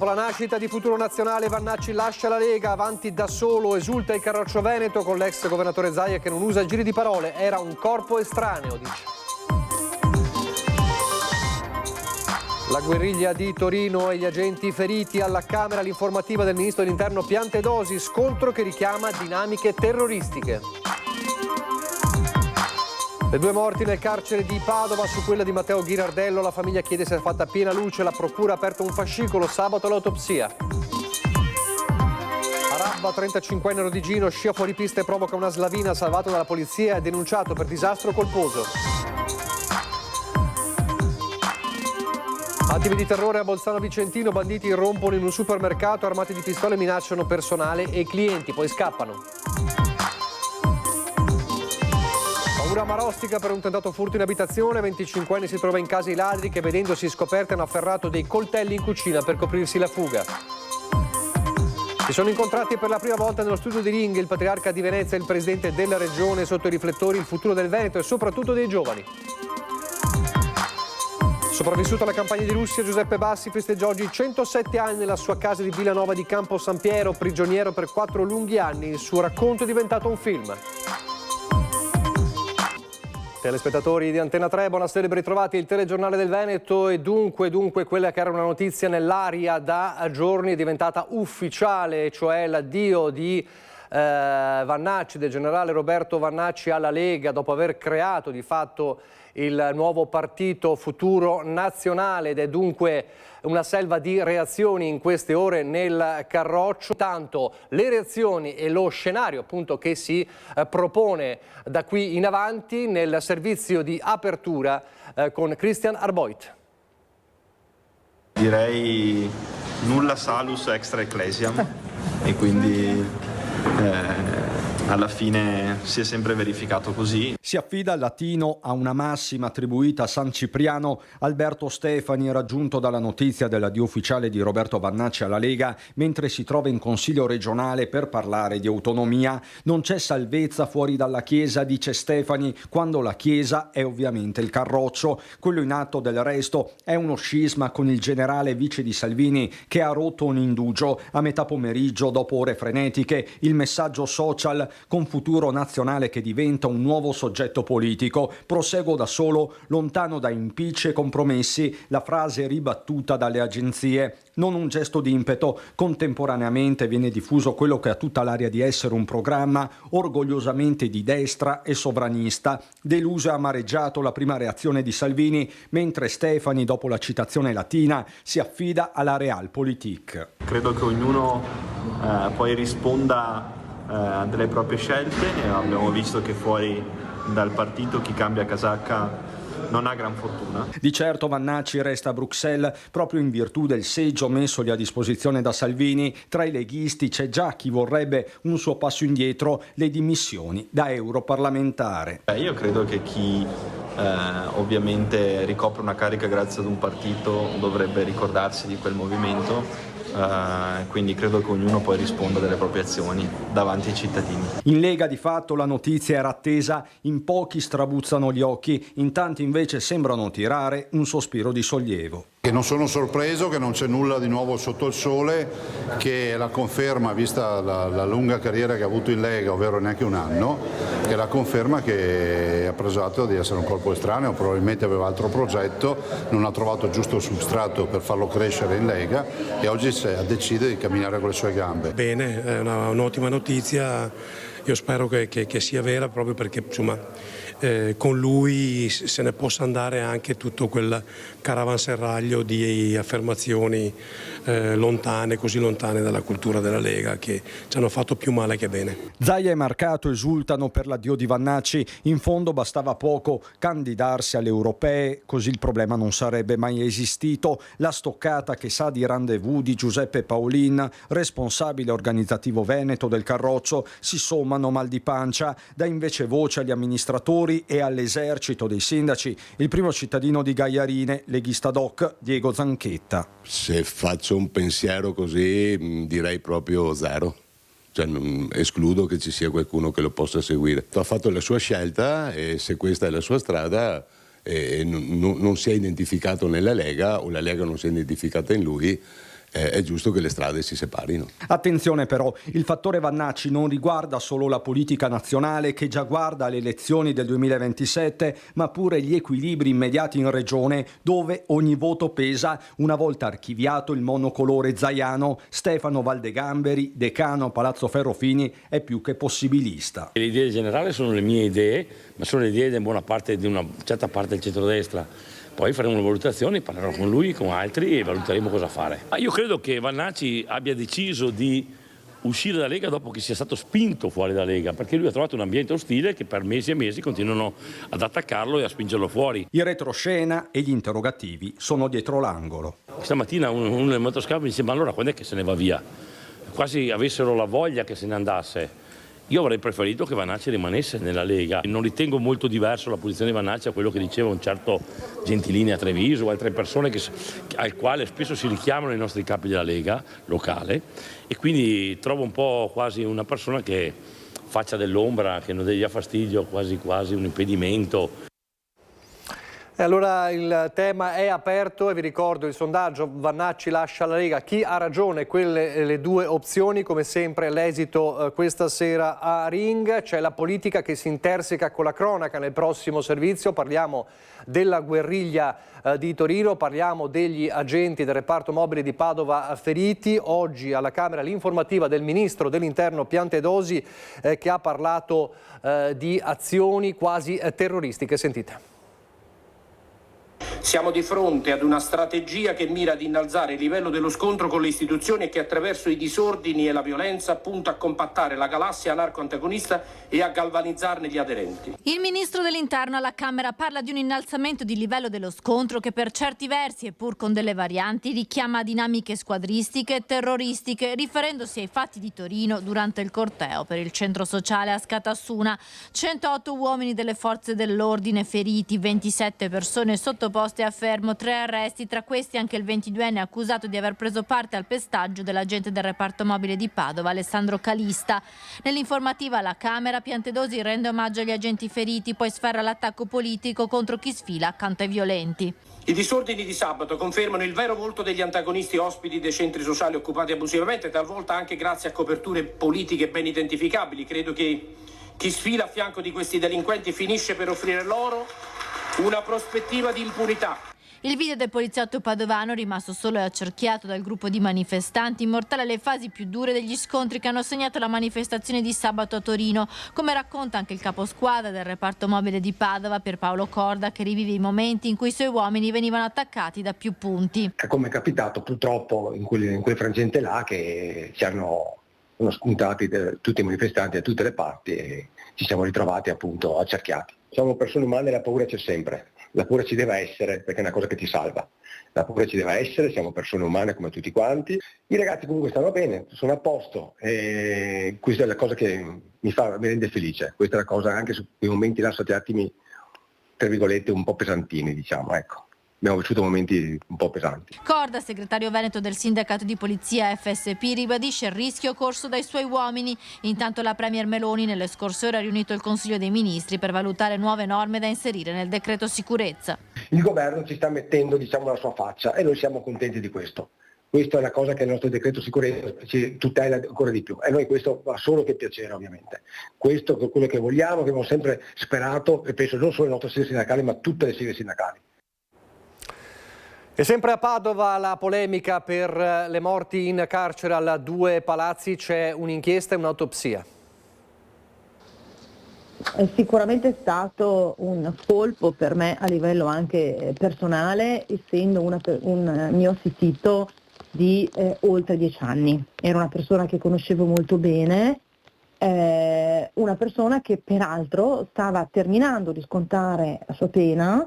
Dopo la nascita di Futuro Nazionale, Vannacci lascia la Lega, avanti da solo, esulta il Carroccio Veneto con l'ex governatore Zaia che non usa giri di parole, era un corpo estraneo, dice. La guerriglia di Torino e gli agenti feriti alla Camera, l'informativa del ministro dell'Interno Piantedosi, scontro che richiama dinamiche terroristiche. Le 2 morti nel carcere di Padova, su quella di Matteo Ghirardello la famiglia chiede se è fatta piena luce, la procura ha aperto un fascicolo, sabato l'autopsia. Arabba, 35enne rodigino, scia fuori pista e provoca una slavina, salvato dalla polizia e denunciato per disastro colposo. Attimi di terrore a Bolzano Vicentino, banditi irrompono in un supermercato, armati di pistole minacciano personale e clienti, poi scappano. Paura marostica per un tentato furto in abitazione, 25enne si trova in casa i ladri che vedendosi scoperti hanno afferrato dei coltelli in cucina per coprirsi la fuga. Si sono incontrati per la prima volta nello studio di Ring il patriarca di Venezia e il presidente della regione, sotto i riflettori il futuro del Veneto e soprattutto dei giovani. Sopravvissuto alla campagna di Russia, Giuseppe Bassi festeggia oggi 107 anni nella sua casa di Villanova di Campo San Piero, prigioniero per 4 lunghi anni. Il suo racconto è diventato un film. Telespettatori di Antena 3, buonasera e ben ritrovati. Il telegiornale del Veneto e dunque quella che era una notizia nell'aria da giorni è diventata ufficiale, cioè l'addio di Vannacci, del generale Roberto Vannacci alla Lega, dopo aver creato di fatto il nuovo partito Futuro Nazionale, ed è dunque una selva di reazioni in queste ore nel Carroccio. Tanto le reazioni e lo scenario appunto che si propone da qui in avanti nel servizio di apertura con Christian Arboit. Direi nulla salus extra ecclesiam e quindi alla fine si è sempre verificato così. Si affida al latino a una massima attribuita a San Cipriano. Alberto Stefani, raggiunto dalla notizia dell'addio ufficiale di Roberto Vannacci alla Lega, mentre si trova in Consiglio regionale per parlare di autonomia. Non c'è salvezza fuori dalla Chiesa, dice Stefani, quando la Chiesa è ovviamente il Carroccio. Quello in atto del resto è uno scisma con il generale vice di Salvini che ha rotto un indugio a metà pomeriggio dopo ore frenetiche. Il messaggio social: con Futuro Nazionale che diventa un nuovo soggetto politico. Proseguo da solo, lontano da impicci e compromessi. La frase ribattuta dalle agenzie. Non un gesto di impeto. Contemporaneamente viene diffuso quello che ha tutta l'aria di essere un programma orgogliosamente di destra e sovranista. Deluso e amareggiato la prima reazione di Salvini, mentre Stefani, dopo la citazione latina, si affida alla Realpolitik. Credo che ognuno poi risponda delle proprie scelte. Abbiamo visto che fuori dal partito chi cambia casacca non ha gran fortuna. Di certo Vannacci resta a Bruxelles proprio in virtù del seggio messogli a disposizione da Salvini. Tra i leghisti c'è già chi vorrebbe un suo passo indietro, le dimissioni da europarlamentare. Io credo che chi ovviamente ricopre una carica grazie ad un partito dovrebbe ricordarsi di quel movimento. Quindi credo che ognuno poi risponda delle proprie azioni davanti ai cittadini. In Lega di fatto la notizia era attesa, in pochi strabuzzano gli occhi, in tanti invece sembrano tirare un sospiro di sollievo. Che non sono sorpreso, che non c'è nulla di nuovo sotto il sole, che la conferma, vista la lunga carriera che ha avuto in Lega, ovvero neanche un anno, che la conferma che ha preso atto di essere un corpo estraneo, probabilmente aveva altro progetto, non ha trovato giusto substrato per farlo crescere in Lega e oggi decide di camminare con le sue gambe. Bene, è un'ottima notizia, io spero che sia vera, proprio perché insomma con lui se ne possa andare anche tutto quel caravanserraglio di affermazioni lontane, così lontane dalla cultura della Lega, che ci hanno fatto più male che bene. Zaia e Marcato esultano per l'addio di Vannacci. In fondo bastava poco candidarsi alle europee, così il problema non sarebbe mai esistito. La stoccata che sa di rendezvous di Giuseppe Paolin, responsabile organizzativo veneto del Carroccio, si sommano mal di pancia. Dà invece voce agli amministratori e all'esercito dei sindaci. Il primo cittadino di Gaiarine, leghista doc, Diego Zanchetta. Se faccio un pensiero così direi proprio zero. Cioè, escludo che ci sia qualcuno che lo possa seguire. Ha fatto la sua scelta e se questa è la sua strada non si è identificato nella Lega o la Lega non si è identificata in lui, è giusto che le strade si separino. Attenzione però, il fattore Vannacci non riguarda solo la politica nazionale che già guarda alle elezioni del 2027, ma pure gli equilibri immediati in regione dove ogni voto pesa. Una volta archiviato il monocolore zaiano, Stefano Valdegamberi, decano a Palazzo Ferrofini, è più che possibilista. Le idee generali sono le mie idee, ma sono le idee di buona parte, di una certa parte del centrodestra. Poi faremo una valutazione, parlerò con lui, con altri e valuteremo cosa fare. Ma io credo che Vannacci abbia deciso di uscire dalla Lega dopo che sia stato spinto fuori dalla Lega, perché lui ha trovato un ambiente ostile che per mesi e mesi continuano ad attaccarlo e a spingerlo fuori. Il retroscena e gli interrogativi sono dietro l'angolo. Stamattina uno nel motoscafo mi dice: ma allora quando è che se ne va via? Quasi avessero la voglia che se ne andasse. Io avrei preferito che Vannacci rimanesse nella Lega. Non ritengo molto diverso la posizione di Vannacci a quello che diceva un certo Gentilini a Treviso o altre persone al quale spesso si richiamano i nostri capi della Lega locale, e quindi trovo un po' quasi una persona che faccia dell'ombra, che non dia fastidio, quasi un impedimento. E allora il tema è aperto e vi ricordo il sondaggio: Vannacci lascia la Lega. Chi ha ragione? Quelle le due opzioni. Come sempre l'esito questa sera a Ring. C'è la politica che si interseca con la cronaca nel prossimo servizio. Parliamo della guerriglia di Torino, parliamo degli agenti del reparto mobile di Padova feriti. Oggi alla Camera l'informativa del ministro dell'Interno Piantedosi che ha parlato di azioni quasi terroristiche. Sentite. Siamo di fronte ad una strategia che mira ad innalzare il livello dello scontro con le istituzioni e che attraverso i disordini e la violenza punta a compattare la galassia anarco-antagonista e a galvanizzarne gli aderenti. Il ministro dell'Interno alla Camera parla di un innalzamento di livello dello scontro che per certi versi, e pur con delle varianti, richiama dinamiche squadristiche e terroristiche, riferendosi ai fatti di Torino durante il corteo per il centro sociale a Scatassuna. 108 uomini delle forze dell'ordine feriti, 27 persone sottoposte a fermo, 3 arresti, tra questi anche il 22enne accusato di aver preso parte al pestaggio dell'agente del reparto mobile di Padova, Alessandro Calista. Nell'informativa alla Camera, Piantedosi rende omaggio agli agenti feriti, poi sferra l'attacco politico contro chi sfila accanto ai violenti. I disordini di sabato confermano il vero volto degli antagonisti ospiti dei centri sociali occupati abusivamente, talvolta anche grazie a coperture politiche ben identificabili. Credo che chi sfila a fianco di questi delinquenti finisce per offrire loro una prospettiva di impunità. Il video del poliziotto padovano, rimasto solo e accerchiato dal gruppo di manifestanti, immortala le fasi più dure degli scontri che hanno segnato la manifestazione di sabato a Torino, come racconta anche il caposquadra del reparto mobile di Padova, Pierpaolo Corda, che rivive i momenti in cui i suoi uomini venivano attaccati da più punti. Come è capitato purtroppo in quel frangente là che ci hanno spuntati tutti i manifestanti da tutte le parti e ci siamo ritrovati appunto accerchiati. Siamo persone umane e la paura c'è sempre. La paura ci deve essere perché è una cosa che ti salva. La paura ci deve essere, siamo persone umane come tutti quanti. I ragazzi comunque stanno bene, sono a posto e questa è la cosa che mi rende felice. Questa è la cosa, anche su quei momenti là sono stati attimi, tra virgolette, un po' pesantini, diciamo, ecco. Abbiamo vissuto momenti un po' pesanti. Corda, segretario veneto del sindacato di polizia FSP, ribadisce il rischio corso dai suoi uomini. Intanto la premier Meloni nelle scorse ore ha riunito il Consiglio dei Ministri per valutare nuove norme da inserire nel decreto sicurezza. Il governo ci sta mettendo, diciamo, la sua faccia e noi siamo contenti di questo. Questa è una cosa che il nostro decreto sicurezza ci tutela ancora di più e noi questo va solo che piacere ovviamente. Questo è quello che vogliamo, che abbiamo sempre sperato e penso non solo le nostre sigle sindacali ma tutte le sigle sindacali. E sempre a Padova la polemica per le morti in carcere a 2 palazzi, c'è un'inchiesta e un'autopsia. È sicuramente stato un colpo per me a livello anche personale, essendo un mio assistito di oltre 10 anni. Era una persona che conoscevo molto bene, una persona che peraltro stava terminando di scontare la sua pena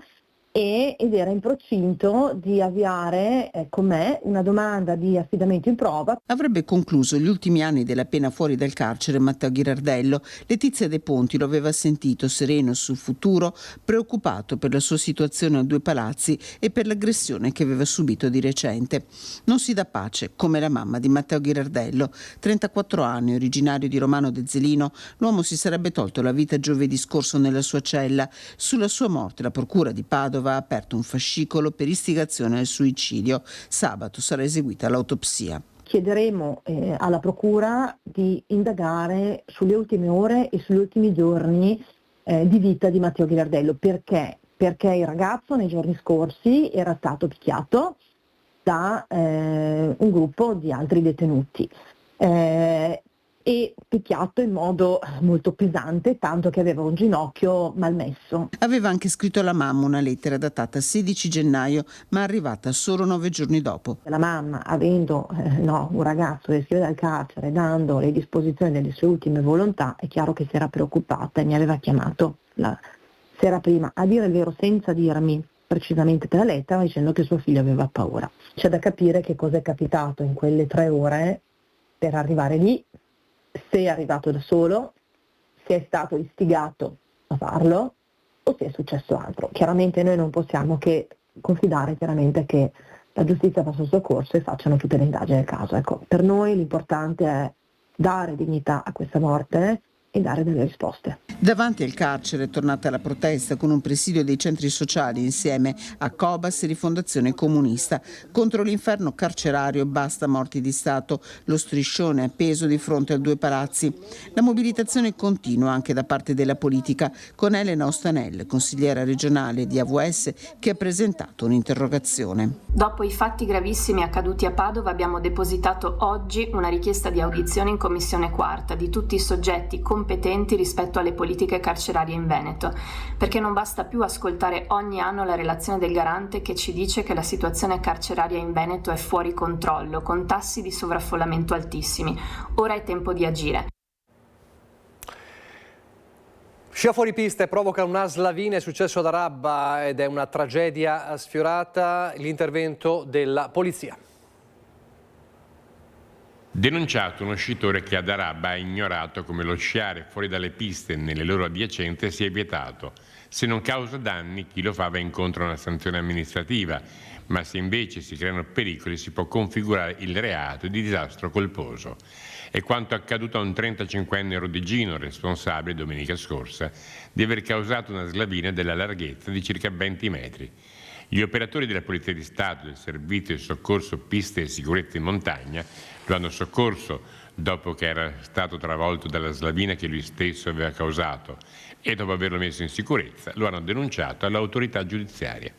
ed era in procinto di avviare con me una domanda di affidamento in prova. Avrebbe concluso gli ultimi anni della pena fuori dal carcere Matteo Ghirardello. Letizia De Ponti lo aveva sentito sereno sul futuro, preoccupato per la sua situazione a 2 palazzi e per l'aggressione che aveva subito di recente. Non si dà pace, come la mamma di Matteo Ghirardello. 34 anni, originario di Romano de Zelino, l'uomo si sarebbe tolto la vita giovedì scorso nella sua cella. Sulla sua morte la procura di Padova Padova ha aperto un fascicolo per istigazione al suicidio. Sabato sarà eseguita l'autopsia. Chiederemo alla Procura di indagare sulle ultime ore e sugli ultimi giorni di vita di Matteo Ghilardello. Perché? Perché il ragazzo nei giorni scorsi era stato picchiato da un gruppo di altri detenuti e picchiato in modo molto pesante, tanto che aveva un ginocchio malmesso. Aveva anche scritto alla mamma una lettera datata 16 gennaio, ma arrivata solo 9 giorni dopo. La mamma, avendo un ragazzo che esce dal carcere, dando le disposizioni delle sue ultime volontà, è chiaro che si era preoccupata e mi aveva chiamato la sera prima, a dire il vero senza dirmi precisamente per la lettera, dicendo che suo figlio aveva paura. C'è da capire che cosa è capitato in quelle 3 ore per arrivare lì, se è arrivato da solo, se è stato istigato a farlo o se è successo altro. Chiaramente noi non possiamo che confidare che la giustizia faccia il suo corso e facciano tutte le indagini del caso. Ecco, per noi l'importante è dare dignità a questa morte e dare delle risposte. Davanti al carcere è tornata la protesta con un presidio dei centri sociali insieme a Cobas e Rifondazione Comunista. Contro l'inferno carcerario basta morti di Stato, lo striscione appeso di fronte a 2 palazzi. La mobilitazione continua anche da parte della politica, con Elena Ostanel, consigliera regionale di AVS, che ha presentato un'interrogazione. Dopo i fatti gravissimi accaduti a Padova abbiamo depositato oggi una richiesta di audizione in Commissione Quarta di tutti i soggetti competenti rispetto alle politiche carcerarie in Veneto, perché non basta più ascoltare ogni anno la relazione del Garante che ci dice che la situazione carceraria in Veneto è fuori controllo, con tassi di sovraffollamento altissimi. Ora è tempo di agire. Scia fuori pista e provoca una slavina, è successo ad Arabba ed è una tragedia sfiorata. L'intervento della polizia. Denunciato uno sciatore che ad Arabba ha ignorato come lo sciare fuori dalle piste nelle loro adiacenze sia vietato. Se non causa danni, chi lo fa va incontro a una sanzione amministrativa, ma se invece si creano pericoli si può configurare il reato di disastro colposo. È quanto accaduto a un 35enne rodigino responsabile domenica scorsa di aver causato una slavina della larghezza di circa 20 metri. Gli operatori della Polizia di Stato, del Servizio di Soccorso Piste e Sicurezza in Montagna, lo hanno soccorso dopo che era stato travolto dalla slavina che lui stesso aveva causato e dopo averlo messo in sicurezza lo hanno denunciato all'autorità giudiziaria.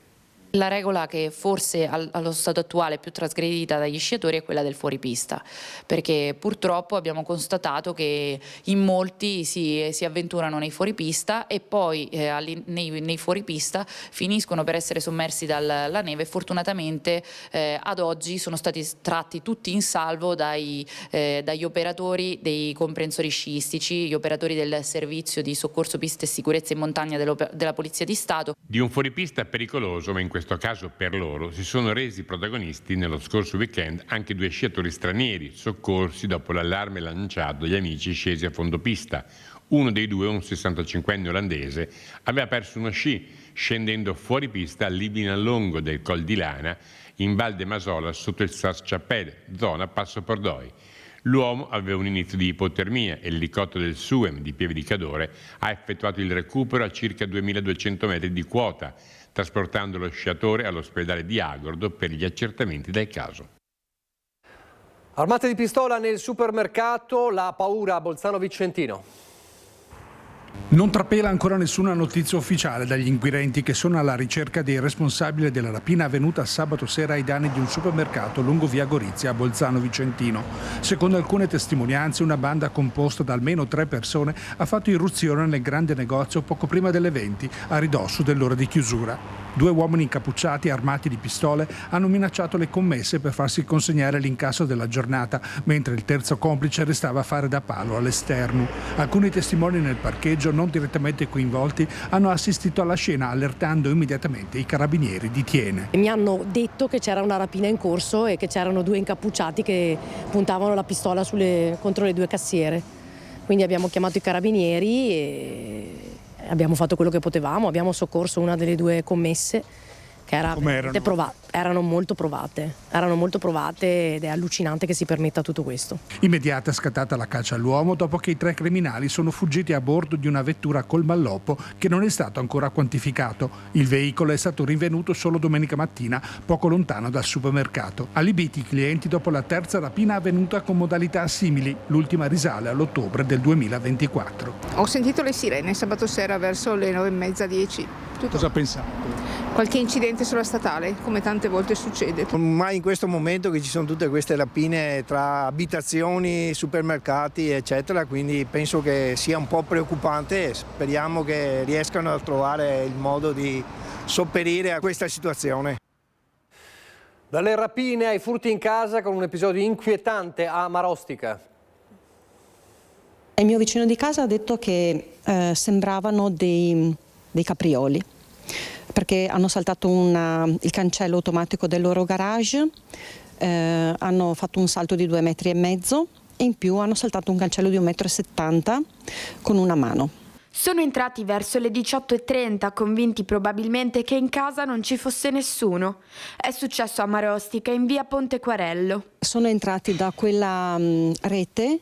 La regola che forse allo stato attuale è più trasgredita dagli sciatori è quella del fuoripista, perché purtroppo abbiamo constatato che in molti si avventurano nei fuoripista e poi nei fuoripista finiscono per essere sommersi dalla neve e fortunatamente ad oggi sono stati tratti tutti in salvo dagli operatori dei comprensori sciistici, gli operatori del servizio di soccorso piste e sicurezza in montagna della Polizia di Stato. Di un fuoripista pericoloso, ma in questo caso per loro, si sono resi protagonisti nello scorso weekend anche 2 sciatori stranieri soccorsi dopo l'allarme lanciato dagli amici scesi a fondo pista. Uno dei 2, un 65enne olandese, aveva perso uno sci scendendo fuori pista al Libinallongo del Col di Lana in Val de Masola sotto il Sas-Chapelle, zona Passo Pordoi. L'uomo aveva un inizio di ipotermia e l'elicottero del SUEM di Pieve di Cadore ha effettuato il recupero a circa 2200 metri di quota, trasportando lo sciatore all'ospedale di Agordo per gli accertamenti del caso. Armate di pistola nel supermercato, la paura a Bolzano Vicentino. Non trapela ancora nessuna notizia ufficiale dagli inquirenti che sono alla ricerca dei responsabili della rapina avvenuta sabato sera ai danni di un supermercato lungo via Gorizia a Bolzano Vicentino. Secondo alcune testimonianze, una banda composta da almeno 3 persone ha fatto irruzione nel grande negozio poco prima delle 20, a ridosso dell'ora di chiusura. 2 uomini incappucciati armati di pistole hanno minacciato le commesse per farsi consegnare l'incasso della giornata, mentre il terzo complice restava a fare da palo all'esterno. Alcuni testimoni nel parcheggio, non direttamente coinvolti, hanno assistito alla scena allertando immediatamente i carabinieri di Thiene. Mi hanno detto che c'era una rapina in corso e che c'erano 2 incappucciati che puntavano la pistola contro le 2 cassiere. Quindi abbiamo chiamato i carabinieri e abbiamo fatto quello che potevamo, abbiamo soccorso una delle 2 commesse che erano molto provate ed è allucinante che si permetta tutto questo. Immediata è scattata la caccia all'uomo dopo che i 3 criminali sono fuggiti a bordo di una vettura col malloppo che non è stato ancora quantificato. Il veicolo è stato rinvenuto solo domenica mattina, poco lontano dal supermercato. Allibiti i clienti dopo la terza rapina avvenuta con modalità simili, l'ultima risale all'ottobre del 2024. Ho sentito le sirene sabato sera verso le 9:30, 10. Cosa pensate? Qualche incidente sulla statale, come tante volte succede. Mai in questo momento che ci sono tutte queste rapine tra abitazioni, supermercati, eccetera, quindi penso che sia un po' preoccupante e speriamo che riescano a trovare il modo di sopperire a questa situazione. Dalle rapine ai furti in casa con un episodio inquietante a Marostica. Il mio vicino di casa ha detto che sembravano dei caprioli, perché hanno saltato il cancello automatico del loro garage, hanno fatto un salto di 2,5 metri e in più hanno saltato un cancello di 1,70 m con una mano. Sono entrati verso le 18:30, convinti probabilmente che in casa non ci fosse nessuno. È successo a Marostica, in via Ponte Quarello. Sono entrati da quella rete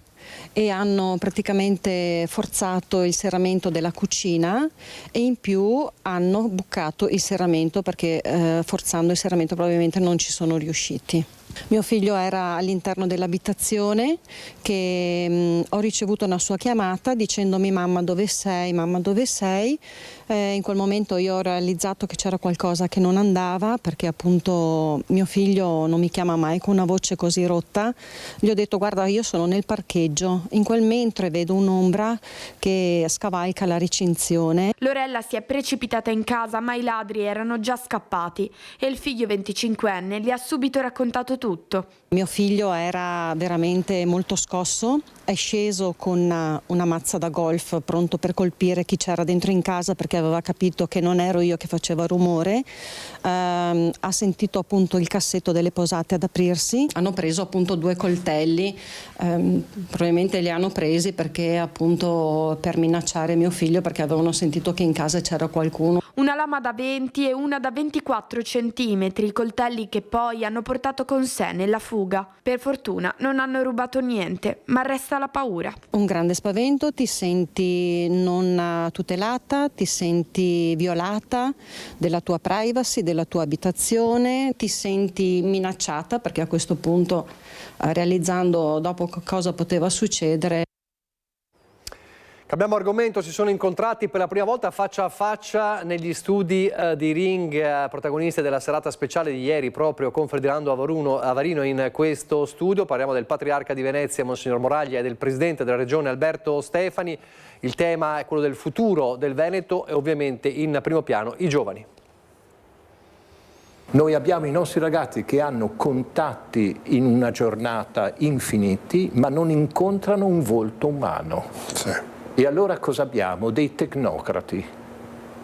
e hanno praticamente forzato il serramento della cucina e in più hanno bucato il serramento perché forzando il serramento probabilmente non ci sono riusciti. Mio figlio era all'interno dell'abitazione che ho ricevuto una sua chiamata dicendomi mamma dove sei, mamma dove sei. In quel momento io ho realizzato che c'era qualcosa che non andava perché appunto mio figlio non mi chiama mai con una voce così rotta. Gli ho detto guarda io sono nel parcheggio, in quel mentre vedo un'ombra che scavalca la recinzione. Lorella si è precipitata in casa ma i ladri erano già scappati e il figlio 25enne gli ha subito raccontato tutto. Mio figlio era veramente molto scosso, è sceso con una mazza da golf pronto per colpire chi c'era dentro in casa perché aveva capito che non ero io che faceva rumore, ha sentito appunto il cassetto delle posate ad aprirsi, hanno preso appunto 2 coltelli, probabilmente li hanno presi perché appunto per minacciare mio figlio perché avevano sentito che in casa c'era qualcuno. Una lama da 20 e una da 24 centimetri, coltelli che poi hanno portato con sé nella fuga. Per fortuna non hanno rubato niente, ma resta la paura. Un grande spavento, ti senti non tutelata, ti senti violata della tua privacy, della tua abitazione, ti senti minacciata perché a questo punto, realizzando dopo cosa poteva succedere. Cambiamo argomento, si sono incontrati per la prima volta faccia a faccia negli studi di Ring, protagoniste della serata speciale di ieri proprio con Ferdinando Avarino in questo studio. Parliamo del Patriarca di Venezia, Monsignor Moraglia, e del Presidente della Regione Alberto Stefani. Il tema è quello del futuro del Veneto e ovviamente in primo piano i giovani. Noi abbiamo i nostri ragazzi che hanno contatti in una giornata infiniti, ma non incontrano un volto umano. Sì. E allora cosa abbiamo? Dei tecnocrati,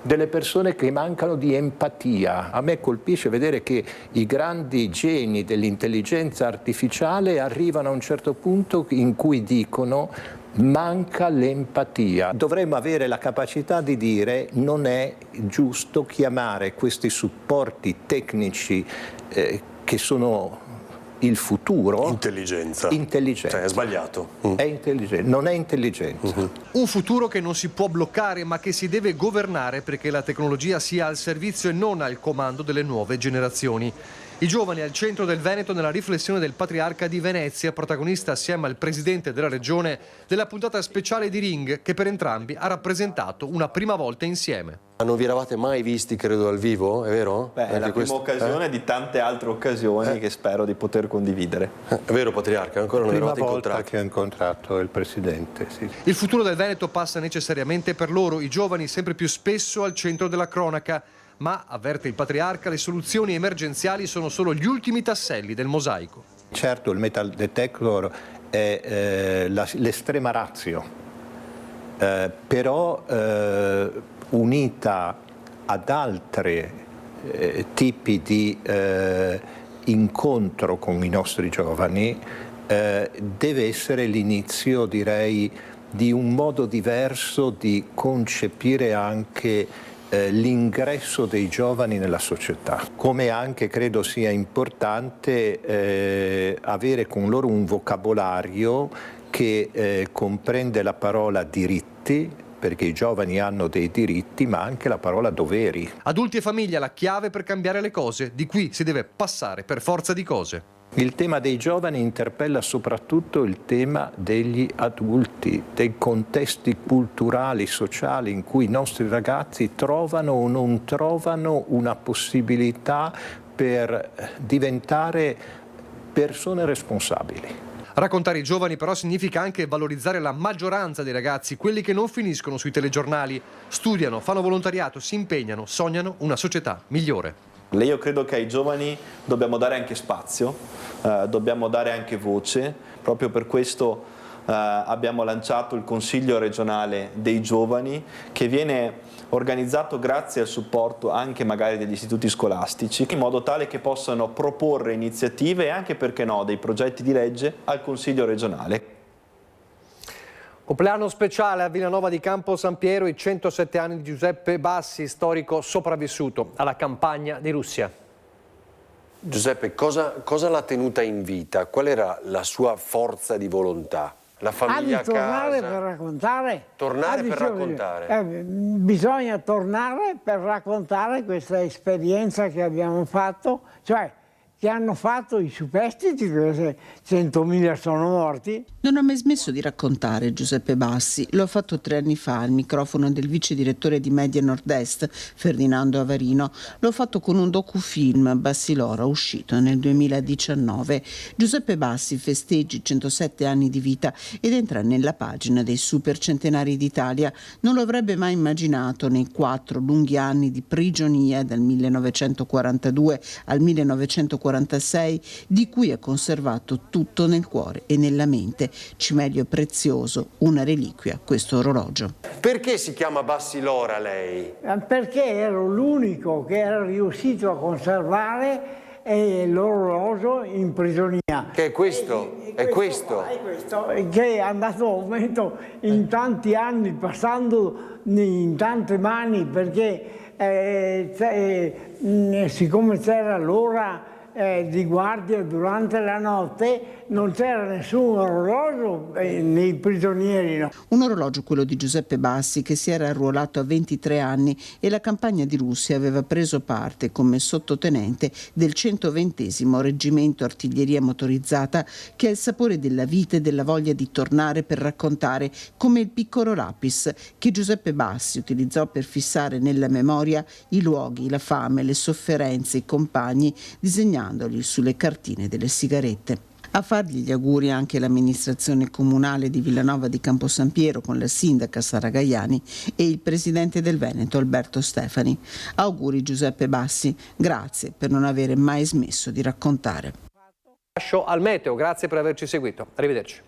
delle persone che mancano di empatia. A me colpisce vedere che i grandi geni dell'intelligenza artificiale arrivano a un certo punto in cui dicono manca l'empatia. Dovremmo avere la capacità di dire non è giusto chiamare questi supporti tecnici che sono il futuro intelligenza. Cioè, è sbagliato. È intelligente, non è intelligenza. Un futuro che non si può bloccare ma che si deve governare perché la tecnologia sia al servizio e non al comando delle nuove generazioni. I giovani al centro del Veneto nella riflessione del Patriarca di Venezia, protagonista assieme al Presidente della Regione della puntata speciale di Ring che per entrambi ha rappresentato una prima volta insieme. Non vi eravate mai visti, credo, dal vivo, è vero? Beh, è la prima occasione di tante altre occasioni che spero di poter condividere. È vero, Patriarca, ancora non eravate incontrati. Che ho incontrato il Presidente, sì. Il futuro del Veneto passa necessariamente per loro, i giovani sempre più spesso al centro della cronaca. Ma, avverte il Patriarca, le soluzioni emergenziali sono solo gli ultimi tasselli del mosaico. Certo, il metal detector è l'estrema ratio, però unita ad altri tipi di incontro con i nostri giovani, deve essere l'inizio, direi, di un modo diverso di concepire anche l'ingresso dei giovani nella società, come anche credo sia importante avere con loro un vocabolario che comprende la parola diritti, perché i giovani hanno dei diritti, ma anche la parola doveri. Adulti e famiglia, la chiave per cambiare le cose, di qui si deve passare per forza di cose. Il tema dei giovani interpella soprattutto il tema degli adulti, dei contesti culturali, sociali in cui i nostri ragazzi trovano o non trovano una possibilità per diventare persone responsabili. Raccontare i giovani però significa anche valorizzare la maggioranza dei ragazzi, quelli che non finiscono sui telegiornali, studiano, fanno volontariato, si impegnano, sognano una società migliore. Io credo che ai giovani dobbiamo dare anche spazio, dobbiamo dare anche voce, proprio per questo abbiamo lanciato il Consiglio regionale dei giovani, che viene organizzato grazie al supporto anche magari degli istituti scolastici, in modo tale che possano proporre iniziative e anche, perché no, dei progetti di legge al Consiglio regionale. Compleanno speciale a Villanova di Campo San Piero, i 107 anni di Giuseppe Bassi, storico sopravvissuto alla campagna di Russia. Giuseppe, cosa l'ha tenuta in vita? Qual era la sua forza di volontà? La famiglia a tornare casa? per raccontare. Tornare per raccontare. Bisogna tornare per raccontare questa esperienza che abbiamo fatto, cioè che hanno fatto i superstiti, 100.000 sono morti. Non ha mai smesso di raccontare Giuseppe Bassi. Lo ha fatto 3 anni fa al microfono del vice direttore di Media Nord-Est, Ferdinando Avarino. Lo ha fatto con un docufilm, Bassilora, uscito nel 2019. Giuseppe Bassi festeggia i 107 anni di vita ed entra nella pagina dei supercentenari d'Italia. Non lo avrebbe mai immaginato nei 4 lunghi anni di prigionia dal 1942 al 1946, di cui ha conservato tutto nel cuore e nella mente. Cimelio prezioso, una reliquia, questo orologio. Perché si chiama Bassilora lei? Perché ero l'unico che era riuscito a conservare l'orologio in prigionia. Che è questo? È questo? Che è andato a aumento in tanti anni, passando in tante mani, perché siccome c'era l'ora di guardia durante la notte, non c'era nessun orologio nei prigionieri. No. Un orologio, quello di Giuseppe Bassi, che si era arruolato a 23 anni e la campagna di Russia aveva preso parte come sottotenente del 120° Reggimento Artiglieria Motorizzata, che ha il sapore della vita e della voglia di tornare per raccontare, come il piccolo Rapis che Giuseppe Bassi utilizzò per fissare nella memoria i luoghi, la fame, le sofferenze, i compagni, disegnandoli sulle cartine delle sigarette. A fargli gli auguri anche l'amministrazione comunale di Villanova di Campo San Piero, con la sindaca Sara Gaiani e il presidente del Veneto Alberto Stefani. Auguri Giuseppe Bassi, grazie per non avere mai smesso di raccontare. Lascio al meteo, grazie per averci seguito. Arrivederci.